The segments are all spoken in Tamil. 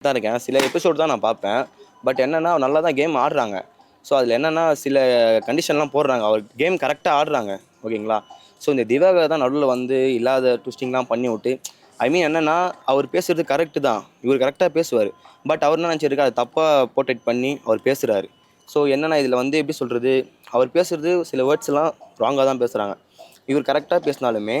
தான் இருக்கேன். சில எபிசோட் தான் நான் பார்ப்பேன். பட் என்னன்னா, நல்லா தான் கேம் ஆடுறாங்க. ஸோ அதில என்னன்னா, சில கண்டிஷன்லாம் போடுறாங்க. அவர் கேம் கரெக்ட்டா ஆடுறாங்க. ஓகேங்களா? ஸோ இந்த திவாகர் தான் நடுவுல வந்து இல்லாத ட்விஸ்டிங்லாம் பண்ணிவுட்டு ஐ மீன் என்னன்னா, அவர் பேசுறது கரெக்ட்டு தான். இவர் கரெக்ட்டா பேசுவாரு. பட் அவர் என்ன நெனச்சிருக்காரு, அத தப்பா போர்ட்ரேட் பண்ணி அவர் பேசுறாரு. ஸோ என்னன்னா, இதில வந்து எப்படி சொல்றது, அவர் பேசுறது சில வேர்ட்ஸ்லாம் ராங்கா தான் பேசுறாங்க. இவர் கரெக்ட்டா பேசினாலுமே,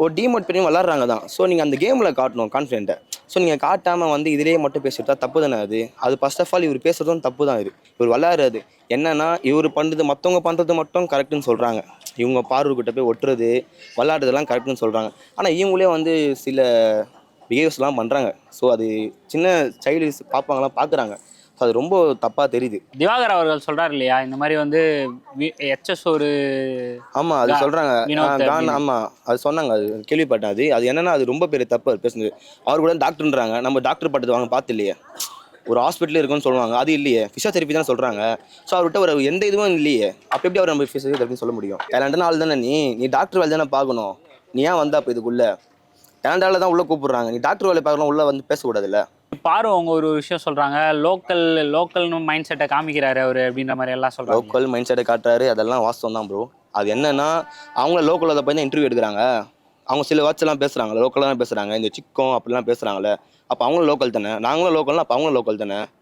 ஒரு டீமோட் பண்ணி விளாட்றாங்க தான். ஸோ நீங்க அந்த கேம்ல காட்டணும் கான்ஃபிடென்ட்ட. ஸோ நீங்க காட்டாம வந்து இதிலேயே மட்டும் பேசிட்டா தப்பு தானே அது. அது ஃபர்ஸ்ட் ஆஃப் ஆல் இவர் பேசுறதும் தப்பு தான் இது. இவர் விளையாடுறது என்னன்னா, இவர் பண்றது மத்தவங்க பண்றது மட்டும் கரெக்ட்டுன்னு சொல்றாங்க. இவங்க பார்வர்கிட்ட போய் ஒட்டுறது, விளையாடுறதெல்லாம் கரெக்ட்டுன்னு சொல்றாங்க. ஆனா இவங்களே வந்து சில பிஹேவியர்ஸ்லாம் பண்றாங்க. ஸோ அது சின்ன சைல்டு பாப்பாங்கலாம் பார்க்குறாங்க. ஸோ அது ரொம்ப தப்பா தெரியுது. திவாகர் அவர்கள் சொல்றாரு இல்லையா, இந்த மாதிரி வந்து எச்ச சோறு ஆமா, அது சொல்றாங்க. வினோத் அப்படின்னு. ஆமா. அது சொன்னாங்க. அது கேள்விப்பட்டேன் அது. அது என்னன்னா, அது ரொம்ப பெரிய தப்பு அவர் பேசுனது. அவர் கூட டாக்டர்ன்றாங்க. நம்ம டாக்டர் பட்டது வாங்க பார்த்து இல்லையே. ஒரு ஹாஸ்பிட்டலே இருக்குன்னு சொல்லுவாங்க. அது இல்லையே. ஃபிசியோதெரபி தானே சொல்றாங்க. ஸோ அவர்கிட்ட ஒரு எந்த இதுவும் இல்லையே. அப்ப எப்படி அவர் நம்ம ஃபிசியோதெரபின்னு சொல்ல முடியும்? டேலண்டான ஆள் தானே நீ. நீ டாக்டர் வேலை தானே பார்க்கணும். நீ ஏன் வந்த அப்ப இதுக்குள்ள? டேலண்டால தான் உள்ள கூப்பிடுறாங்க. நீ டாக்டர் வேலை பார்க்கலாம் உள்ள வந்து பேசக்கூடாதுல்ல. பாரு அவங்க ஒரு விஷயம் சொல்றாங்க, லோக்கல்னு மைண்ட் செட்டை காமிக்கிறாரு அவரு அப்படின்ற மாதிரி எல்லாம் சொல்றாங்க. லோக்கல் மைண்ட் செட்டை காட்டுறாரு. அதெல்லாம் வாஸ்தவம் தான் ப்ரோ. அது என்னன்னா, அவங்கள லோக்கல் அதை போய் தான் இன்டர்வியூ எடுக்கிறாங்க. அவங்க சில வேர்ட்ஸ் எல்லாம் பேசுறாங்க. லோக்கலாக தான் பேசுறாங்க. இந்த சிக்கம் அப்படிலாம் பேசுறாங்கல்ல. அப்போ அவங்களும் லோக்கல் தானே. நாங்களும் லோக்கல்னா அப்போ அவங்களும் லோக்கல் தானே.